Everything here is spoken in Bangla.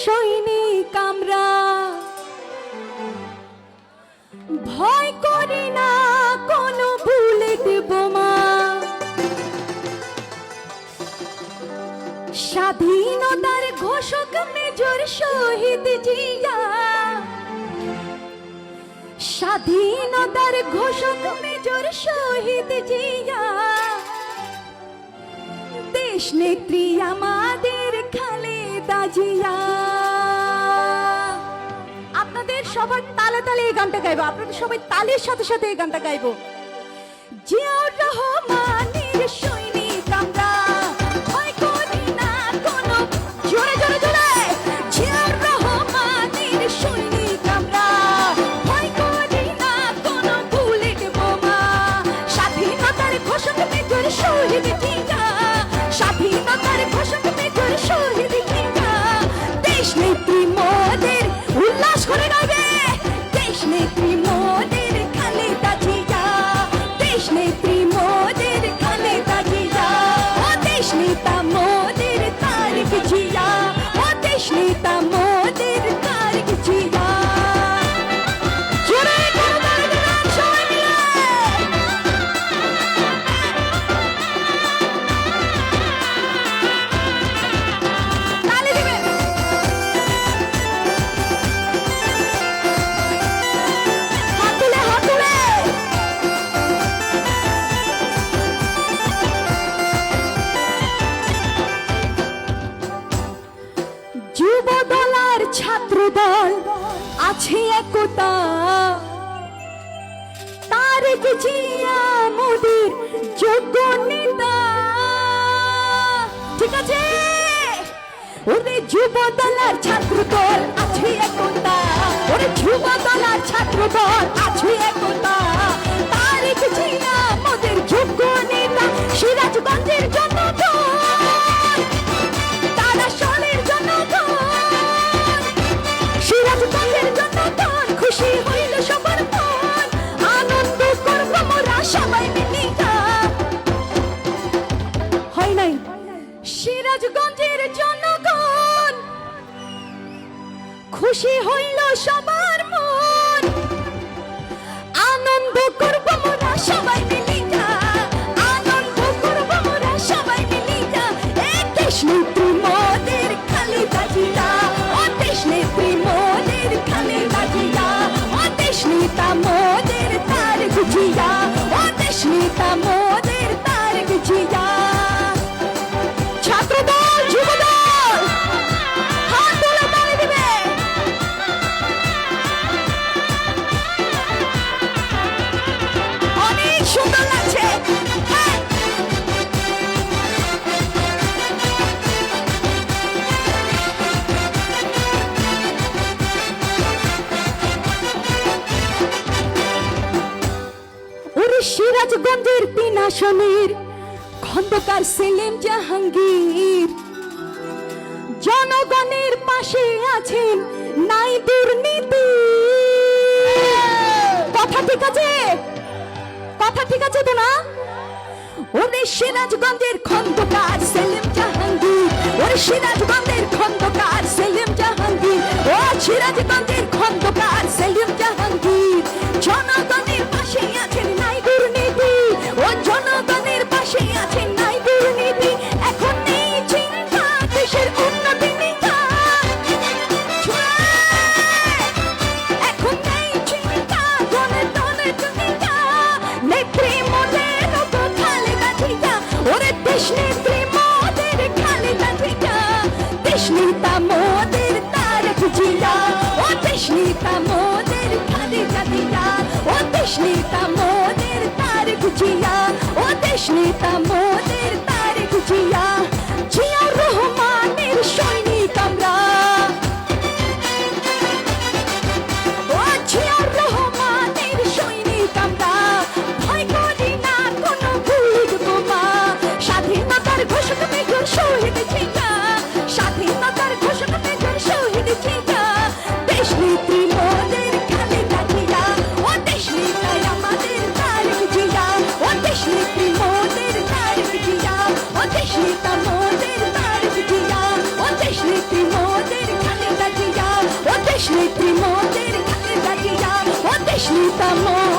সৈনিক আমরা, ভয় করি না কোনো বুলেট বোমা। স্বাধীনতার ঘোষক মেজর শহীদ জিয়া, স্বাধীনতার ঘোষক মেজর শহীদ জিয়া, দেশ নেত্রী আমাদের খালেদা জিয়া। আপনাদের সবার তালে তালে এই গানটা গাইবো, আপনাদের সবাই তালের সাথে সাথে এই গানটা গাইবো। জিয়াউর রহমানের সৈনিক আমরা, ভয় করি না কোনো, জোরে জোরে জোরে। জিয়াউর রহমানের সৈনিক আমরা, ভয় করি না কোনো বুলেট বোমা। স্বাধীনতার ঘোষক মেজর শহীদ জিয়া, স্বাধীনতার ঘোষক মেজর শহীদ জিয়া, দেশ নেত্রী মোদের উল্লাস করে গাইবে। দেশ নেত্রী মোদের খালেদা জিয়া, দেশ নেত্রী মোদের খালেদা জিয়া, ও দেশ নেতা মোদের তারেক জিয়া, ও দেশ নেতা মোদের তারেক জিয়া। জোরে করে তালি দিবেন সবাই মিলে। তালি দিবেন। হাত তুলে হাত তুলে। যুব দল আর ছাত্র দল আছে একতা, তারেক জিয়া মোদের যোগ্য নেতা। ঠিক আছে, ওরে যুব দল আর ছাত্র দল আছে একতা, ওরে যুব দল আর ছাত্র দল আছে একতা, তারেক জিয়া মোদের যোগ্য নেতা। সিরাজগঞ্জের জনগণ, তারা সলের জনগণ, সিরাজগঞ্জের জনগণ, খুশি হইল সবার মন, আনন্দ করব মোরা সবাই মিলিয়া। হয় নাই সিরাজগঞ্জের জনগণ, খুশি হইল সবার মন, আনন্দ করব মোরা সবাই মিলিয়া, আনন্দ করব মোরা সবাই মিলিয়া। এক দেশ নেত্রী মোদের খালেদা জিয়া, ও দেশ নেত্রী মোদের খালেদা জিয়া, ও দেশ নেতা মোদের তারেক জিয়া, ও দেশ নেতা মোদের তারেক জিয়া। ছাত্র দল, যুব দল, হাত তুলে তালি দিবে। অনেক সুন্দর লাগছে। হ্যাঁ। ওরে সিরাজগঞ্জের 3 আসনের খন্দকার সেলিম জাহাঙ্গীর, জনগণের পাশে আছেন, নাই দুর্নীতি। কথা ঠিক আছে, কথা ঠিক আছে তো না? ওরে সিরাজগঞ্জের খন্দকার সেলিম জাহাঙ্গীর, ওরে সিরাজগঞ্জের খন্দকার সেলিম জাহাঙ্গীর, ও সিরাজগঞ্জের খন্দকার সেলিম জাহাঙ্গীর, জনগণের পাশে আছেন, নাই দুর্নীতি। ও জনগণের পাশে আছেন, নাই দুর্নীতি। এখন নেই চিন্তা দেশের উন্নতি নিয়ে, এখন নেই চিন্তা জনের দলের দুনিয়া। নেত্রী মোদের তো খালেদা জিয়া, ওরে দেশ নেত্রী মোদের খালেদা জিয়া, দেশ নেতা মোদের তারেক জিয়া, ও দেশ নেতা মোদের খালেদা জিয়া, ও দেশ নেতা মোদের তারেক জিয়া, ও দেশ নেতা মোদের তারেক জিয়া। জিয়াউর রহমানের সৈনিক আমরা, ও জিয়াউর রহমানের সৈনিক আমরা, ভয় করি না কোনো বুলেট বোমা। স্বাধীনতার ঘোষক মেজর শহীদ জিয়া, স্বাধীনতার ঘোষক মেজর শহীদ জিয়া, দেশ নেত্রী মোদের খালেদা জিয়া, ও দেশ নেতা আমাদের তারেক জিয়া, ও দেশ নেত্রী মোদের তারেক জিয়া। তেমন